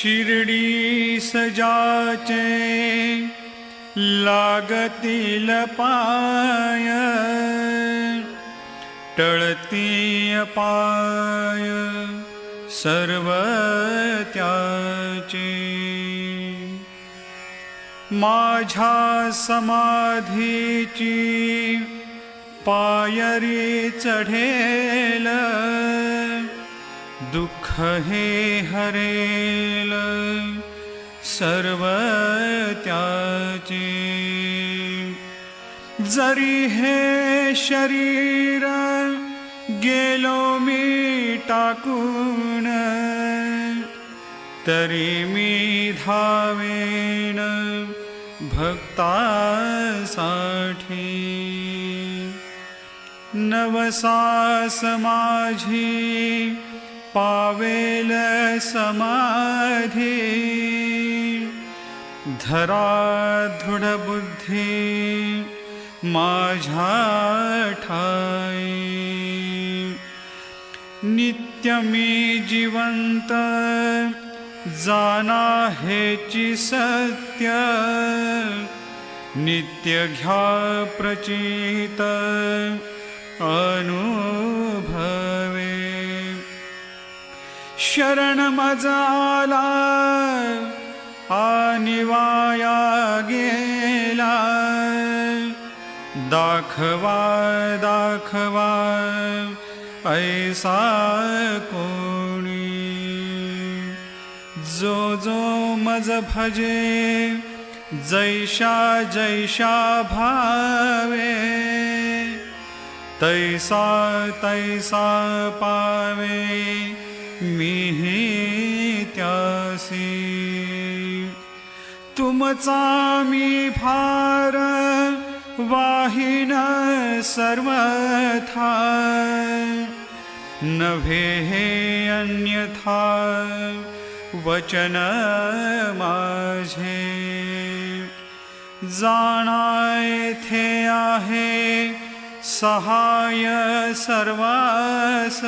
शिर्डी सजाचे लागतील पाय, टळती पाय सर्व त्याचे. माझ्या समाधीची पायरी चढेल, दुःख हे हरेल सर्व त्याचे. जरी हे शरीर गेलो मी टाकून, तरी मी धावेन भक्तासाठी. नवसास माझी पावेल समाधी, धरा दृढ बुद्धी माझ्या ठाई. नित्य मी जिवंत जाना हेची सत्य, नित्य घ्या प्रचित अनुभवे. शरण मज आला आणि वाया गेला, दाखवा दाखवा ऐसा कोणी. जो जो मज भजे जैशा जैशा भावे, तैसा तैसा पावे मीही त्यासी. तुमचा मी भार वाहिन सर्वथा, नभे हे अन्यथा वचन माझे. जाणा येथे आहे सहाय सर्वास,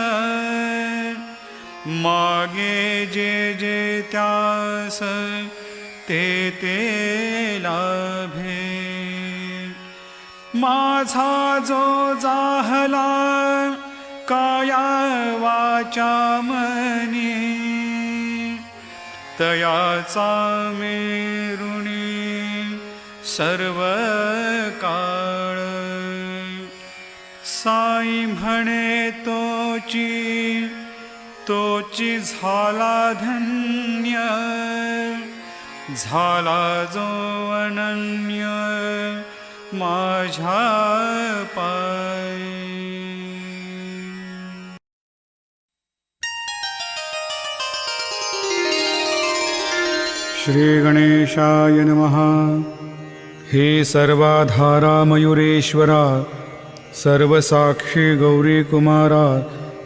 मागे जे जे त्यास ते ते लाभे. माझा जो जाहला काया वाचा मनी, तयाचा मेरुणी सर्व काळ. साई म्हणे तोची तोची झाला धन्य, झाला जो अनन्य माझ्या पायी. श्री गणेशाय नमः. हे सर्वाधारा मयुरेश्वरा, सर्वसाक्षी गौरी कुमारा,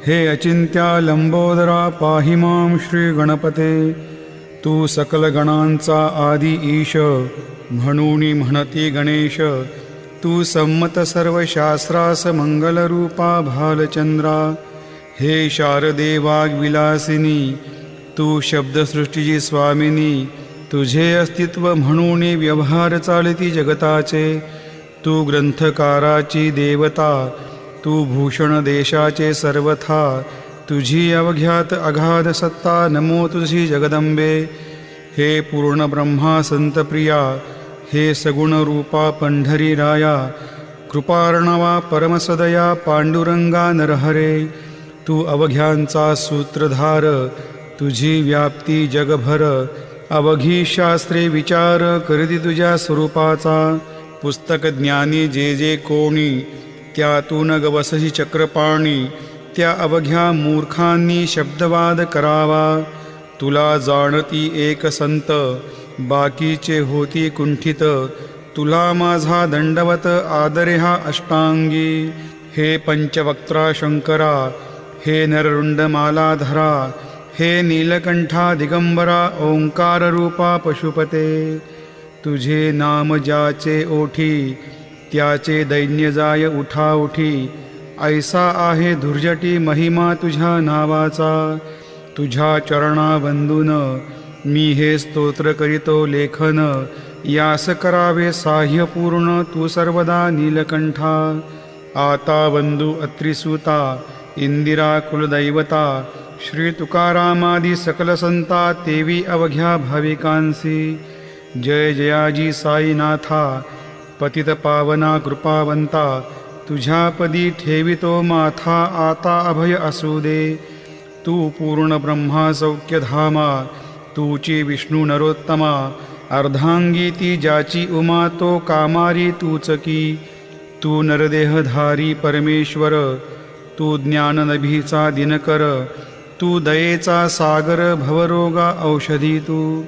हे अचिंत्या लंबोदरा, पाहि मां श्री गणपते. तू सकल गणांचा आदी ईश, म्हणून म्हणती गणेश. तू संमत सर्व शास्त्रास मंगलरूपा भालचंद्रा. हे शारदे वाग्विलासिनी, तू शब्दसृष्टीची स्वामिनी. तुझे अस्तित्व म्हणून व्यवहार चालती जगताचे. तू ग्रंथकाराची देवता, तू भूषण देशाचे सर्वथा. तुझी अवघ्यात अगाध सत्ता, नमो तुझी जगदंबे. हे पूर्ण ब्रह्मा संतप्रिया, हे सगुण रूपा पंढरी राया. कृपार्णवा परमसदया पांडुरंगा नरहरे. तू अवघ्यांचा सूत्रधार, तुझी व्याप्ती जगभर. अवघी शास्त्रे विचार करती तुझ्या स्वरूपाचा. पुस्तक ज्ञानी जे जे कोणी, त्यातून गवसही चक्रपाणी. त्या अवघ्या मूर्खांनी शब्दवाद करावा. तुला जाणती एक संत, बाकीचे होती कुंठित. तुला माझा दंडवत आदरे हा अष्टांगी. हे पंचवक्त्रा शंकरा, हे नररुंड मालाधरा. हे नीलकंठा दिगंबरा, ओंकार रूपा पशुपते. तुझे नाम ज्याचे ओठी, त्याचे दैन्य जाय उठा उठी. ऐसा आहे धुर्जटी महिमा तुझ्या नावाचा. तुझ्या चरणा वंदून मी हे स्तोत्र करीतो लेखन, यास करावे साह्य पूर्ण तू सर्वदा नीलकंठा. आता बंधू अत्रिसुता, इंदिरा कुलदैवता, श्री तुकारामादी सकल संता, तेवी अवघ्या भाविकांसी. जय जयाजी साईनाथा, पतित पावना कृपावंता, तुझ्या पदी ठेवितो माथा, आता अभय असू दे. तू पूर्ण ब्रह्मा सौख्यधामा, तूची विष्णू नरोत्तमा, अर्धांगी ती ज्याची उमा, तो कामारी तूच की. तू नरदेहधारी परमेश्वर, तू ज्ञाननभीचा दिनकर, तू दयेचा सागर, भवरोगा औषधी तू.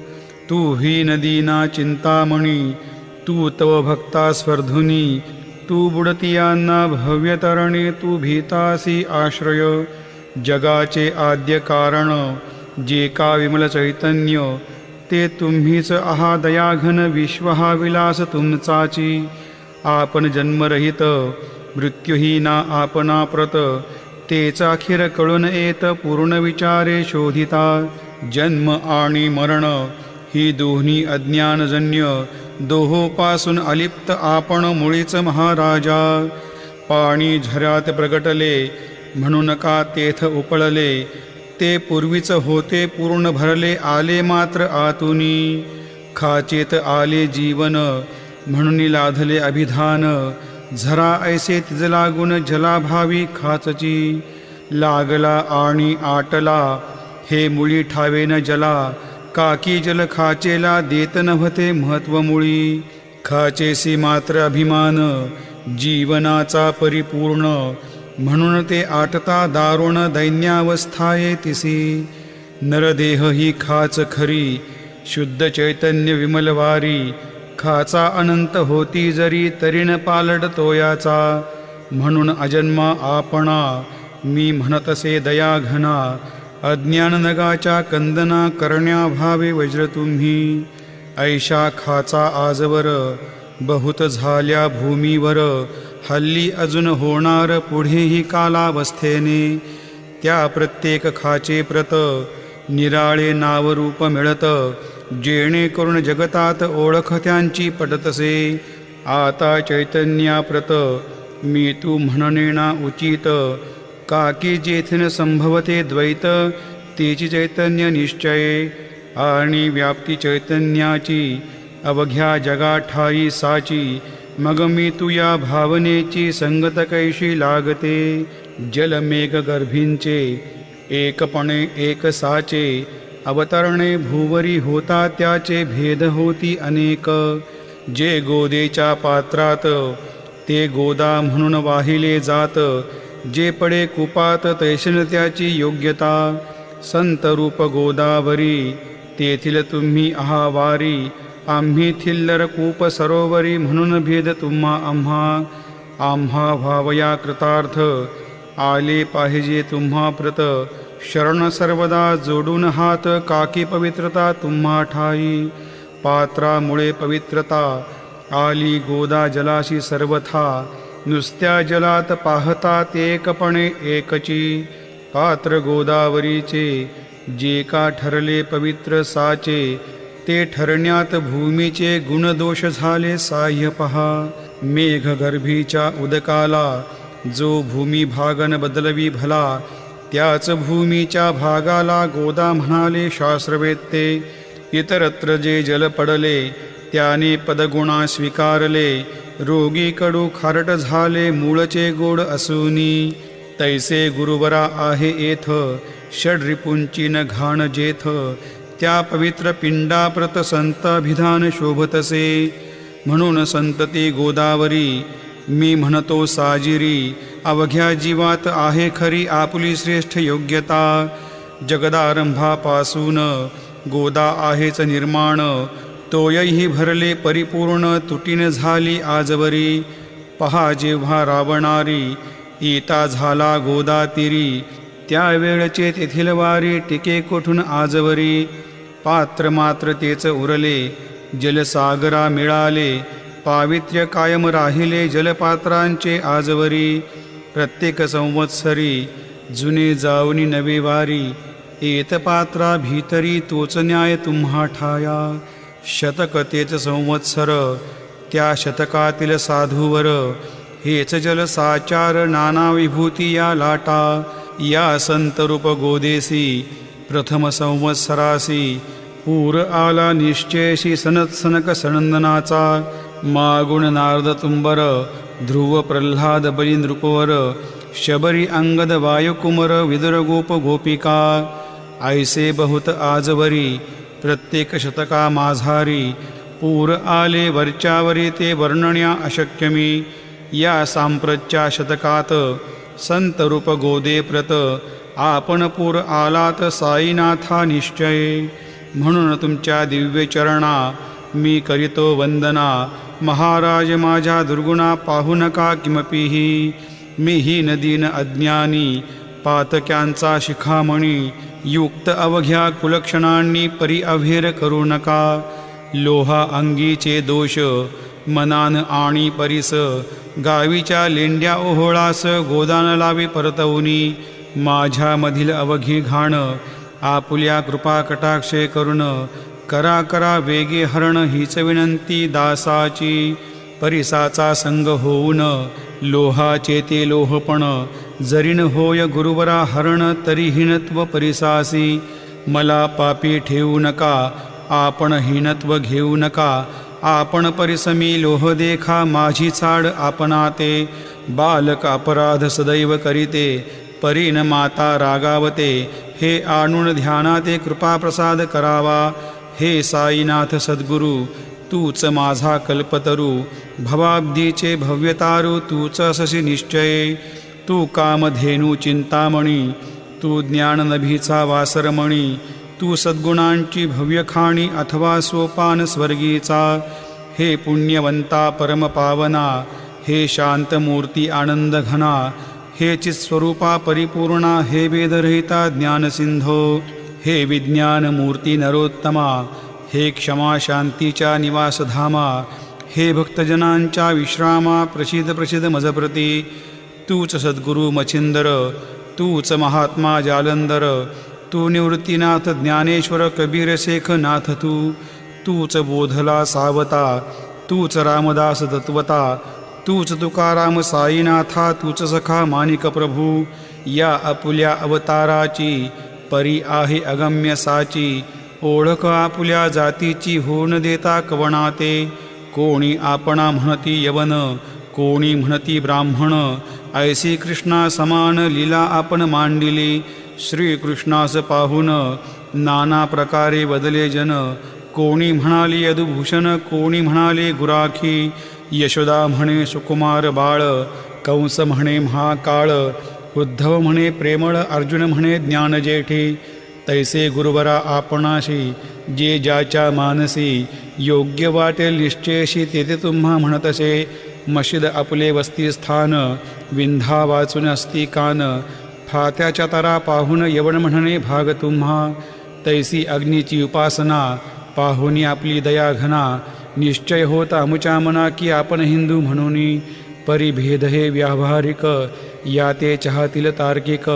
तू ही नदीना चिंतामणी, तू तव भक्ता स्वर्धुनी, तू बुडतियांना भव्यतरणे, तू भीतासी आश्रय. जगाचे आद्य कारण, जे का विमल चैतन्य, ते तुम्हीच आहा दयाघन, विश्व हा विलास तुमचाची. आपण जन्मरहित मृत्यूहीना आपणा प्रत, तेच अखेर कळून येत पूर्ण विचारे शोधिता. जन्म आणि मरण ही दोन्ही अज्ञानजन्य, दोहोपासून अलिप्त आपण मुळीच महाराजा. पाणी झऱ्यात प्रगटले, म्हणून का तेथ उपळले, ते पूर्वीच होते पूर्ण भरले, आले मात्र आतुनी. खाचेत आले जीवन, म्हणून लाधले अभिधान, झरा ऐसे तिज लागून, जलाभावी खाचची. लागला आणि आटला, हे मुळी ठावेन जला, काकी जल खाचेला, देत नव्हते महत्व मुळी. खाचेसी मात्र अभिमान, जीवनाचा परिपूर्ण, म्हणून ते आटता दारुण, दैन्यावस्थाये तिसी. नरदेह ही खाच खरी, शुद्ध चैतन्य विमलवारी, खाचा अनंत होती जरी, तरीन पालट तोयाचा. म्हणून अजन्मा आपणा, मी म्हणतसे दयाघना, अज्ञान नगाच्या कंदना, करण्याभावे वज्र तुम्ही. ऐशा खाचा आजवर, बहुत झाल्या भूमीवर, हल्ली अजून होणार पुढेही कालावस्थेने. त्या प्रत्येक खाचे प्रत, निराळे नावरूप मिळत, जेणेकरून जगतात ओळख त्यांची पटतसे. आता चैतन्याप्रत, मी तू म्हणणेना उचित, काकी जेथीन संभवते द्वैत, तेची चैतन्य निश्चये. आणि व्याप्ती चैतन्याची, अवघ्या जगा ठाई साची, मग मी तू या भावनेची, संगत कैशी लागते. जलमेघ गर्भींचे, एकपणे एक साचे, अवतरणे भूवरी होता त्याचे, भेद होती अनेक. जे गोदेच्या पात्रात, ते गोदा म्हणून वाहिले जात, जे पडे कुपात, तैशन त्याची योग्यता. संत रूप गोदावरी, तेथील तुम्ही आहावारी, आम्ही थिल्लर कूप सरोवरी, म्हणून भेद तुम्हा आम्हा. आम्हा व्हावया कृतार्थ, आले पाहिजे तुम्हा प्रत, शरण सर्वदा जोडून हात, काकी पवित्रता तुम्हा ठाई. पात्रामुळे पवित्रता, आली गोदा जलाशी सर्वथा, नुसत्या जलात पाहतात एकपणे एकची. पात्र गोदावरीचे, जे का ठरले पवित्र साचे, ते ठरण्यात भूमीचे गुणदोष झाले साह्य पहा. मेघगर्भीच्या उदकाला, जो भूमी भागन बदलवी भला, त्याच भूमीच्या भागाला गोदा म्हणाले शास्त्रवेत्ते. इतरत्र जे जल पडले, त्याने पदगुणा स्वीकारले, रोगी कडू खारट झाले, मूळचे गोड असूनी. तैसे गुरुवरा आहे येथ, षड्रिपुंची न घाण जेथ, त्या पवित्र पिंडाप्रत संत अभिधान शोभतसे. म्हणून संतती गोदावरी, मी म्हणतो साजिरी, अवघ्या जीवात आहे खरी आपुली श्रेष्ठ योग्यता. जगदारंभापासून गोदा आहेच निर्माण, तोयही भरले परिपूर्ण, तुटीन झाली आजवरी. पहा जेव्हा रावणारी, येता झाला गोदा तीरी, त्यावेळचे तेथील वारी, टिके कोठून आजवरी. पात्र मात्र तेच उरले, जलसागरा मिळाले, पावित्र्य कायम राहिले जलपात्रांचे आजवरी. प्रत्येक संवत्सरी, जुने जावनी नवे वारी, एतपात्रा भीतरी तोच न्याय तुम्हा ठाया. शतक तेच संवत्सर त्या शतकातील साधूवर, हेच जल साचार नाना विभूती या लाटा. या संतरूप गोदेसी प्रथम संवत्सरासी, पूर आला निश्चयशी सनत्सनक सनंदनाचा. मागुण नारद तुंबर ध्रुव प्रल्हाद बळी नृपवर, शबरी अंगद वायुकुमर विदुर गोप गोपिका. ऐसे बहुत आजवरी प्रत्येक शतका माझारी, पूर आले वरच्यावरी ते वर्णण्या अशक्यमी. या सांप्रतच्या शतकात संतरूप गोदे प्रत, आपण पूर आलात साईनाथा निश्चय. म्हणून तुमच्या दिव्य चरणा मी करीतो वंदना. महाराज माझ्या दुर्गुणा पाहू नका किमपीही. मी ही नदीन अज्ञानी पातक्यांचा शिखामणी, युक्त अवघ्या कुलक्षणांनी परी अभेर करू नका. लोहा अंगीचे दोष मनान आणि परीस, गावीच्या लेंड्या ओहोळास गोदान लावी परतवनी. माझ्यामधील अवघी घाण आपुल्या कृपा कटाक्षे करून, करा करा वेगे हरण हीच विनंती दासाची. परिसाचा संग होऊन लोहाचे ते लोहपण, जरीन होय गुरुवरा हरण तरी हीनत्व परिसासी. मला पापी ठेवू नका आपण हीनत्व घेऊ नका. आपण परिसमी लोह देखा माझी चाड आपणाते. बालक अपराध सदैव करीते परीन माता रागावते. हे आणून ध्यानाते कृपा प्रसाद करावा. हे साईनाथ सद्गुरू तूच माझा कल्पतरू. भवाब्दीचे भव्यतारू तूच अससी निश्चय. तू कामधेनू चिंतामणी, तू ज्ञाननभीचा वासरमणी. तू सद्गुणांची भव्यखाणी अथवा सोपान स्वर्गीचा. हे पुण्यवंता परमपावना, हे शांतमूर्ती आनंदघना. हे चित्स्वरूपा परिपूर्णा, हे वेदरहिता ज्ञानसिंधो. हे विज्ञानमूर्ती नरोत्तमा, हे क्षमा शांतीच्या निवासधामा. हे भक्तजनांच्या विश्रामा, प्रसिद्ध प्रसिद्ध मजप्रती. तूच सद्गुरू मच्छिंदर, तूच महात्मा जालंधर. तू निवृत्तीनाथ ज्ञानेश्वर कबीर शेख नाथ. तूच बोधला सावता, तूच रामदास तत्वता. तूच तुकाराम साईनाथा, तूच सखा माणिक प्रभू. या अपुल्या अवताराची परी आहे अगम्य साची. ओळख आपुल्या जातीची होऊन देता कवणाते. कोणी आपणा म्हणती यवन, कोणी म्हणती ब्राह्मण. ऐसी कृष्णा समान लीला आपण मांडिली. श्रीकृष्णास पाहून नाना प्रकारे बदले जन. कोणी म्हणाली यदुभूषण, कोणी म्हणाले गुराखी. यशोदा म्हणे सुकुमार बाळ, कंस म्हणे महाकाळ. उद्धव म्हणे प्रेमळ, अर्जुन म्हणे ज्ञानजेठी. तैसे गुरुवरा आपणाशी जे ज्याच्या मानसी. योग्य वाटेल निश्चयशी तेथे तुम्हा म्हणतसे. मशीद आपले वस्तीस्थान, विंधा वाचून असती कान. फात्याच्या तारा पाहून यवन म्हणणे भाग तुम्हा. तैसी अग्नीची उपासना पाहुनी आपली दया घना. निश्चय होता अमुच्या मना की आपण हिंदू म्हणून. परिभेद हे व्यावहारिक, याते चाहतील तार्किक.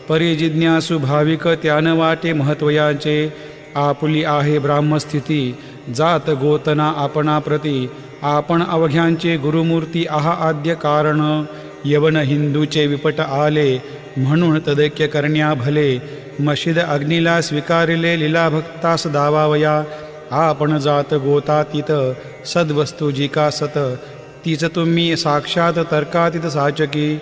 परिजिज्ञासू भाविक त्यान वाटे महत्वयाचे. आपुली आहे ब्राह्मस्थिती, जात गोतना आपणा प्रती. आपण अवघ्यांचे गुरुमूर्ती आहा आद्य कारण. यवन हिंदूचे विपट आले म्हणून तदैक्य करण्या भले. मशीद अग्नीला स्वीकारिले लीला भक्तास दावावया. आपण जात गोतातीत, सद्वस्तू जिका सत. तीच तुम्ही साक्षात तर्कातीत साचकी.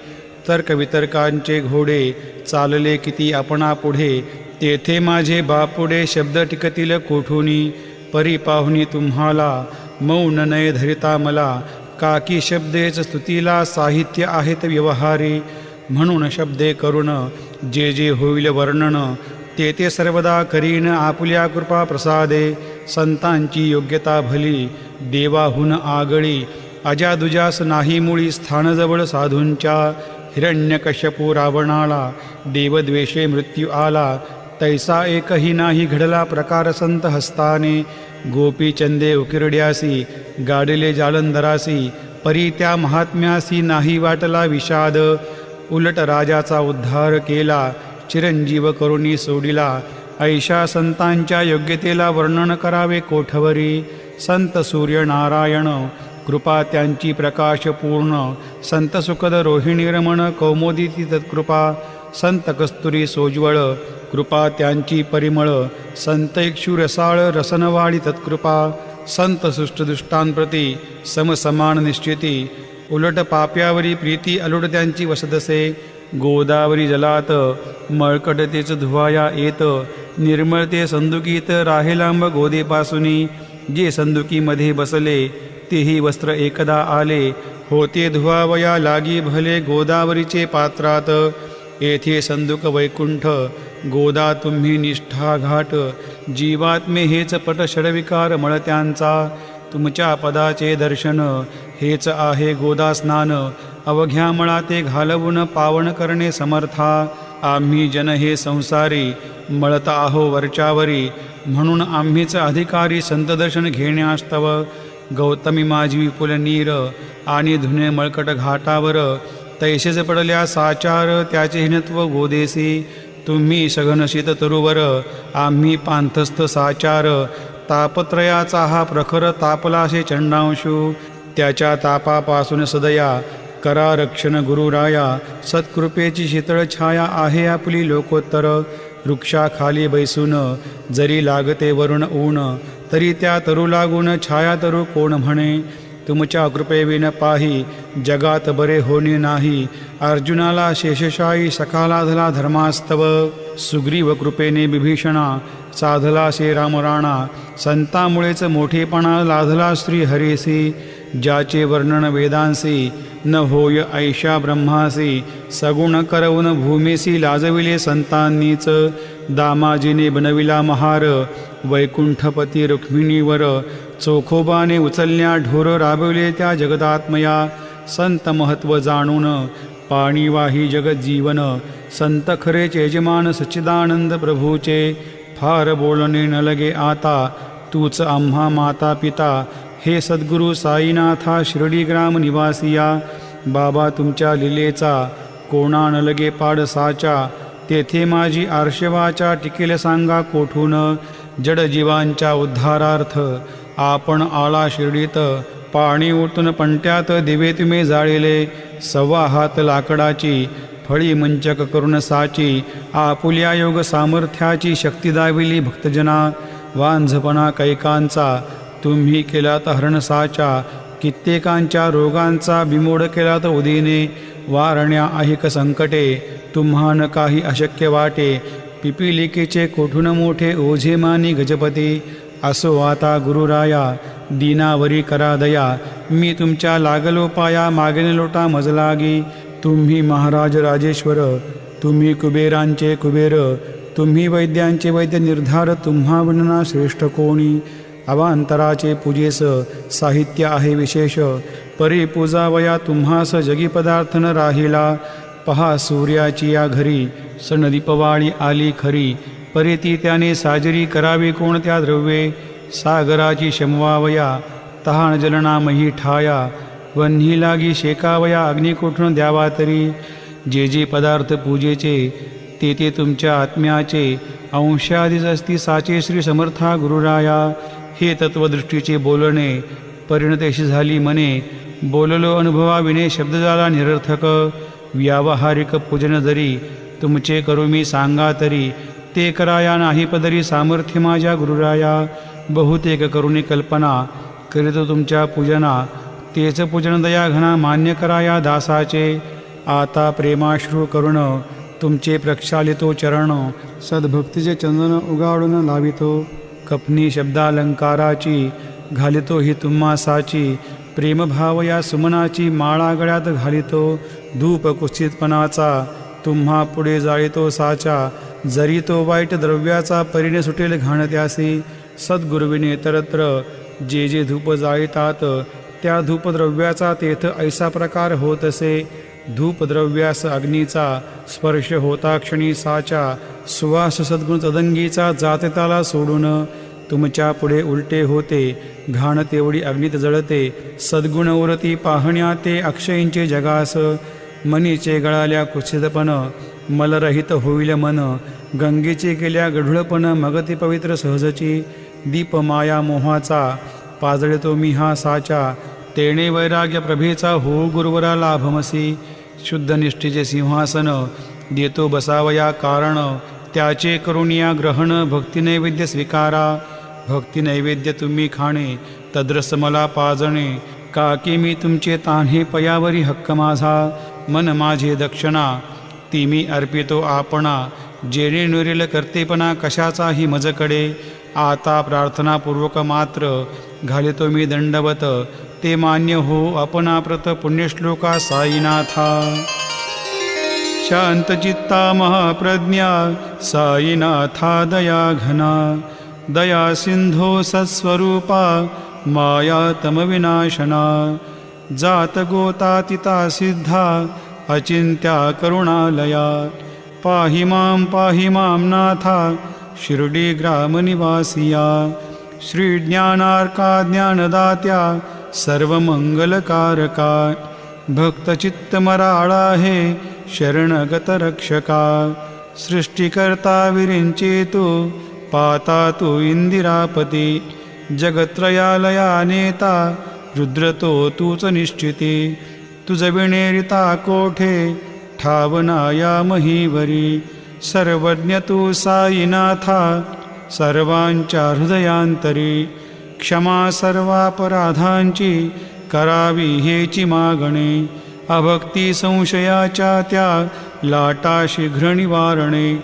तर्कवितर्कांचे घोडे चालले किती आपणा पुढे. तेथे माझे बापुडे शब्द टिकतील कोठुनी. परी पाहुनी तुम्हाला मौन नय धरिता मला. काकी शब्देच स्तुतीला साहित्य आहेत व्यवहारी. म्हणून शब्दे करुण जे जे होईल वर्णन. ते ते सर्वदा करीन आपुल्या कृपा प्रसादे. संतांची योग्यता भली देवाहून आगळी. अजादुजास नाही मुळी स्थानजवळ साधूंच्या. हिरण्यकश्यपू रावणाला देवद्वेषे मृत्यू आला. तैसा एकही नाही घडला प्रकार संत हस्ताने. गोपीचंदे उकिरड्यासी गाडिले जालंधरासी. परी त्या महात्म्यासी नाही वाटला विषाद. उलट राजाचा उद्धार केला चिरंजीव करुणी सोडिला ऐशा संतांच्या योग्यतेला वर्णन करावे कोठवरी संत सूर्यनारायण कृपा त्यांची प्रकाश पूर्ण संत सुखद रोहिणी रमण कौमुदी तत्कृपा संत कस्तुरी सोज्वळ कृपा त्यांची परिमळ संत इक्षु रसाळ रसनवाडी तत्कृपा संत सुष्टदुष्टांप्रती समसमान निश्चिती उलट पाप्यावरी प्रीती अलुट त्यांची वसदसे गोदावरी जलात मळकटतेच धुवाया येत निर्मळते संदुकीत राहे लांब गोदेपासुनी जे संदुकीमध्ये बसले तेही वस्त्र एकदा आले होते धुवावया लागी भले गोदावरीचे पात्रात येथे संदुक वैकुंठ गोदा तुम्ही निष्ठा घाट जीवात्मे हेच पट षडविकार मळत्यांचा तुमच्या पदाचे दर्शन हेच आहे गोदा स्नान अवघ्या मळा ते घालवून पावन करणे समर्था आम्ही जन हे संसारी मळत आहो वरच्यावरी म्हणून आम्हीच अधिकारी संतदर्शन घेण्यास्तव गौतमी माझी विपुल नीर आणि धुने मळकट घाटावर तैसेच पडल्या साचार त्याचे हिनत्व गोदेसी तुम्ही सघन शीत तरुवर आम्ही पांथस्थ साचार तापत्रयाचा हा प्रखर तापलाशे चंडांशू त्याच्या तापापासून सदया करा रक्षण गुरुराया सत्कृपेची शीतळ छाया आहे आपली लोकोत्तर वृक्षाखाली बैसून जरी लागते वरुण ऊन तरी त्या तरू लागून छाया तरू कोण म्हणे तुमच्या कृपेविन पाही जगात बरे होणे नाही अर्जुनाला शेषशायी सखाला धला धर्मास्तव सुग्रीव कृपेने विभीषणा साधला शे रामराणा संतामुळेच मोठेपणा लाधला श्री हरेसी ज्याचे वर्णन वेदांसी न होय ऐशा ब्रह्मासी सगुण करवून भूमीसी लाजविले संतांनीच दामाजीने बनविला महार वैकुंठपती रुक्मिणीवर चोखोबाने उचलल्या ढोर राबविले त्या जगदात्मया संत महत्व जाणून पाणीवाही जगज्जीवन संत खरेचे यजमान सच्चिदानंद प्रभूचे फार बोलणे न लगे आता तूच आम्हा माता पिता हे सद्गुरु साईनाथा शिर्डी ग्राम निवासिया बाबा तुमच्या लीलेचा कोणा न लगे पाड साचा तेथे माझी आर्षवाचा टिकेल सांगा कोठून जड जीवांच्या उद्धारार्थ आपण आला शिर्डीत पाणी ओतून पंट्यात दिवे तुम्ही जाळिले सव्वा हात लाकडाची फळी मंचक करून साची आपुल्या योग सामर्थ्याची शक्ती दाविली भक्तजना वांझपणा कैकांचा तुम्ही केलात हरणसाचा कित्येकांच्या रोगांचा बिमोड केलात उदीने वारण्या ऐक संकटे तुम्हान काही अशक्य वाटे पिपिलिकेचे कोठून मोठे ओझे मानी गजपती असो आता गुरुराया दीनावरी करा दया मी तुमच्या लागलो पाया मागेने लोटा मजलागी तुम्ही महाराज राजेश्वर तुम्ही कुबेरांचे कुबेर तुम्ही वैद्यांचे वैद्य निर्धार तुम्हा वर्णना श्रेष्ठ कोणी अवांतराचे पूजेस साहित्य आहे विशेष परी पूजावया तुम्हास जगी पदार्थ न राहिला पहा सूर्याची या घरी सण दीपवाळी आली खरी परी ती त्याने साजरी करावी कोणत्या द्रव्ये सागराची शमवावया तहान जलनामही ठाया वन्ही लागी शेकावया अग्नी कोठून द्यावा तरी जे जे पदार्थ पूजेचे ते ते तुमच्या आत्म्याचे अंशाधीच असती साचे श्री समर्था गुरुराया हे तत्वदृष्टीचे बोलणे परिणतेशी झाली मने बोललो अनुभवाविने शब्द झाला निरर्थक व्यावहारिक पूजन जरी तुमचे करू मी सांगा तरी ते कराया नाही पदरी सामर्थ्य माझ्या गुरुराया बहुतेक करुणी कल्पना करीत तुमच्या पूजना तेच पूजन दया घना मान्य कराया दासाचे आता प्रेमाश्रू करुण तुमचे प्रक्षालितो चरण सद्भक्तीचे चंदन उगाडून लावितो कपनी शब्दालंकाराची घालितो ही तुम्हासाची प्रेमभाव या सुमनाची माळा गळ्यात घालितो धूप कुस्थितपणाचा तुम्हा पुढे जाळितो साचा जरी तो वाईट द्रव्याचा परिणे सुटेल घाण त्यासी सद्गुरुविने तरत्र जे जे धूप जाळितात त्या धूपद्रव्याचा तेथ ऐसा प्रकार होत असे धूपद्रव्यास अग्नीचा स्पर्श होता क्षणी साचा सुवास सद्गुण तदंगीचा जाते त्याला सोडून तुमच्या पुढे उलटे होते घाण तेवढी अग्नीत जळते सद्गुण उरती पाहण्या ते अक्षयींचे जगास मनीचे गळाल्या कुत्सितपण मलरहित होईल मन, गंगेचे केल्या गढुळपण मग ते पवित्र सहजची. दीप माया मोहाचा पाजळतो मी हा साचा, तेणे वैराग्य प्रभेचा हो गुरुवरा लाभमसी. शुद्ध निष्ठेचे सिंहासन देतो बसावया कारण, त्याचे करुणिया ग्रहण भक्ती नैवेद्य स्वीकारा. भक्ती नैवेद्य तुम्ही खाणे तद्रस मला पाजणे, काकी मी तुमचे तान्हे पयावरी हक्क माझा. मन माझे दक्षिणा ती मी अर्पितो आपणा, जेणे नुरेल कर्तेपणा कशाचाही मजकडे. आता प्रार्थनापूर्वक मात्र घालितो मी दंडवत, ते मान्य हो आपणाप्रत पुण्यश्लोका साईनाथा. शांतचित्ता महाप्रज्ञा साईनाथा दया घना, दया सिंधो सत्स्वरूपा माया तमविनाशना. जात गोतातिता सिद्धा अचिंत्या करुणालया, पाहि मां नाथा शिर्डी ग्रामनिवासिया. श्री ज्ञानार्का ज्ञानदात्या सर्वमंगलकारका, भक्तचित्तमराळा हे शरणगत रक्षका. सृष्टिकर्ता विरिंचेतु पाता तू इंदिरापती, जगत्रयालया नेता रुद्रतो तूच निश्चिती. तुझ विणेरिता कोठे ठावना या महीवरी, सर्वज्ञ तू साईनाथा सर्वांच्या हृदयांतरी. क्षमा सर्वापराधांची करावी हेची मागणे, अभक्ती संशयाच्या त्या लाटा शीघ्र निवारणे.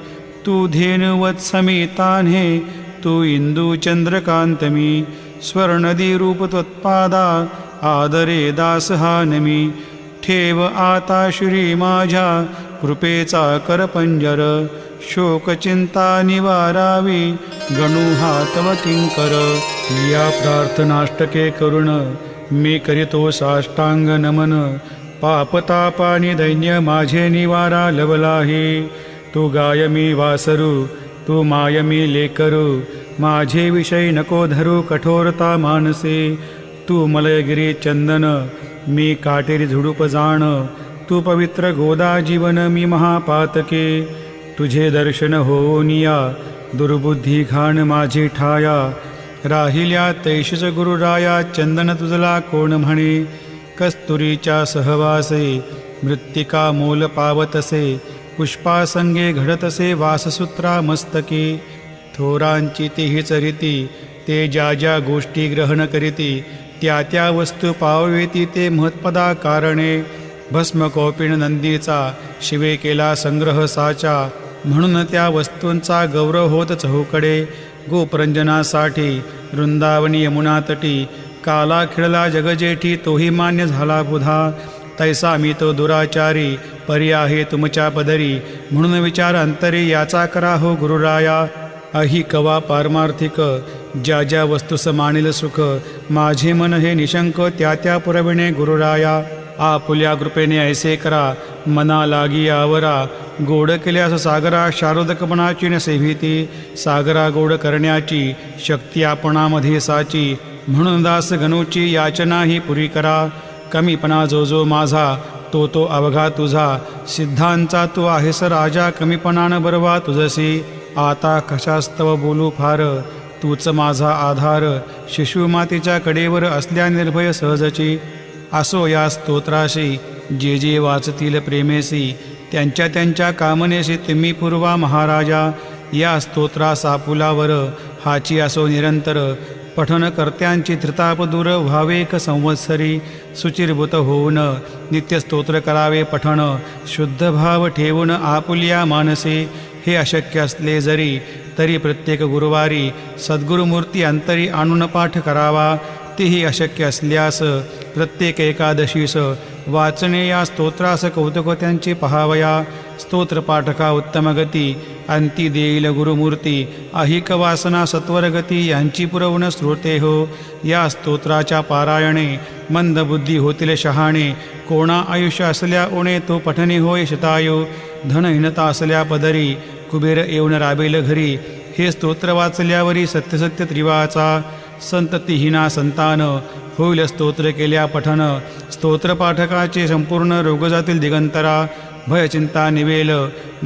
तू धेनुवत समेतान्हे तू इंदू चंद्रकांतमी, स्वर्णदी रूप त्वत्पादा आदरे दास हा नमी. ठेव आता श्री माझ्या कृपेचा करपंजर, शोकचिंता निवारावी गणू हा तव किंकर. या प्रार्थनाष्टके करुण मी करीतो साष्टांग नमन, पापतापानी दैन्य माझे निवारा लवलाही. तू गाय मी वासरू तू माय मी लेकरू, माझे विषय नको धरू कठोरता मानसे. तू मलयगिरी चंदन मी काटेरी झुडूप जाण, तू पवित्र गोदा जीवन मी महापातके. तुझे दर्शन होनिया दुर्बुद्धी घाण माझी ठाया, राहिल्या तैशीच गुरुराया चंदन तुझला कोण म्हणे. कस्तुरीच्या सहवासे मृत्तिका मोल पावतसे, पुष्पासंगे घडतसे वाससूत्रा मस्तके. थोरांची तीच रीती ते ज्या ज्या गोष्टी ग्रहण करीती, त्या त्या वस्तू पावेती ते महत्पदा कारणे. भस्म कौपिण नंदीचा शिवे केला संग्रह साचा, म्हणून त्या वस्तूंचा गौरव होत चहूकडे. गोपरंजनासाठी वृंदावनी यमुना तटी, काला खिळला जगजेठी तोही मान्य झाला बुधा. तैसा मी तो दुराचारी परी आहे तुमच्या पदरी, म्हणून विचार अंतरी याचा करा हो गुरुराया. अहि कवा पारमार्थिक ज्या ज्या वस्तूस मानिल सुख, माझे मन हे निशंक त्या त्या पुरविणे गुरुराया. आपुल्या कृपेने ऐसे करा मना लागी आवरा, गोड केल्यास सागरा शारदकपणाची न सेविती. सागरा गोड करण्याची शक्ती आपणामध्ये साची, म्हणून दास गणूची याचना ही पुरी करा. कमीपणा जो जो माझा तो तो अवघा तुझा, सिद्धांचा तू आहेस राजा कमीपणान बरवा तुझसी. आता कशास्तव बोलू फार तूच माझा आधार, शिशुमातेच्या कडेवर असल्या निर्भय सहजची. असो या स्तोत्राशी जे जे वाचतील प्रेमेसी, त्यांच्या त्यांच्या कामनेशी तुम्ही पूर्वा महाराजा. या स्तोत्रास आपुलावर हाची असो निरंतर, पठनकर्त्यांची त्रिताप दूर व्हावेक संवत्सरी. सुचिरभूत होऊन नित्य स्तोत्र करावे पठण, शुद्ध भाव ठेवून आपुल्या मानसे. हे अशक्य असले जरी तरी प्रत्येक गुरुवारी सद्गुरुमूर्ती अंतरी आणून पाठ करावा. तेही अशक्य असल्यास प्रत्येक एकादशीस वाचणे या स्तोत्रास कौतुक त्यांचे पहावया. स्तोत्रपाठका उत्तम गती अंती देईल गुरुमूर्ती, अहिक वासना सत्वरगती यांची पुरवण श्रोते हो. या स्तोत्राच्या पारायणे मंदबुद्धी होतील शहाणे, कोणा आयुष्य असल्या उणे तो पठणे होय शतायू. धनहीनता असल्या पदरी कुबेर येऊन राबेल घरी, हे स्तोत्र वाचल्यावरी सत्यसत्य त्रिवाचा. संततीहीना संतान होईल स्तोत्र केल्या पठन, स्तोत्रपाठकाचे संपूर्ण रोग जातील दिगंतरा. भयचिंता निवेल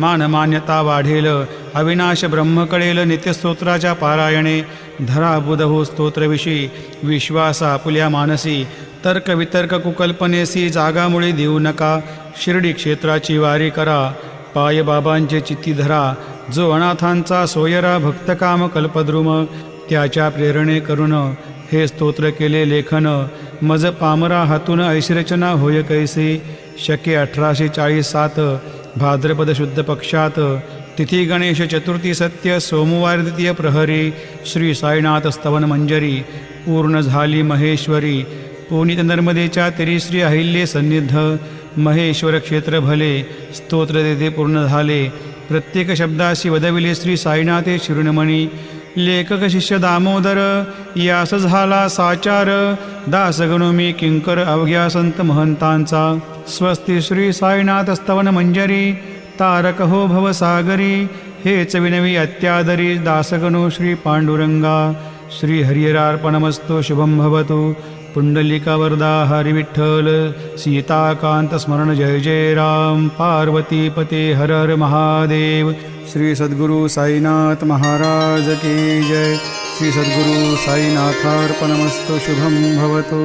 मानमान्यता वाढेल अविनाश ब्रह्म कळेल नित्यस्तोत्राच्या पारायणे धरा बुधहो स्तोत्रविषयी विश्वास आपुल्या मानसी तर्क वितर्क कुकल्पनेसी जागामुळे देऊ नका शिर्डी क्षेत्राची वारी करा पाय बाबांचे चित्ती धरा जो अनाथांचा सोयरा भक्तकाम कल्पद्रुम त्याच्या प्रेरणे करून हे स्तोत्र केले लेखन मज पामरा हातून ऐश्रचना होय कैसे शके 1847 भाद्रपद शुद्ध पक्षात तिथी गणेश चतुर्थी सत्य सोमवार द्वितीय प्रहरी श्री साईनाथ स्तवन मंजरी पूर्ण झाली महेश्वरी पुनीत नर्मदेच्या तेरी श्री अहिल्ये सन्निध महेश्वर क्षेत्र भले स्तोत्र तेथे पूर्ण झाले प्रत्येक शब्दाशी वदविले श्री साईनाथे शिरुणमणी लेखक शिष्य दामोदर यास झाला साचार दासगणो मी किंकर अवघ्या संत महंतांचा स्वस्ती श्री साईनाथ स्तवन मंजरी तारक हो भवसागरी हेच विनवी अत्यादरी दासगणो श्री पांडुरंगा श्री हरिहरार्पणमस्तु शुभम भवतु पुंडलिका वरदा हरि विठ्ठल सीताकांत स्मरण जय जय राम पार्वती पते हर हर महादेव श्री सद्गुरु साईनाथ महाराज की जय श्री सद्गुरु साईनाथार्पणमस्तु शुभम भवतु।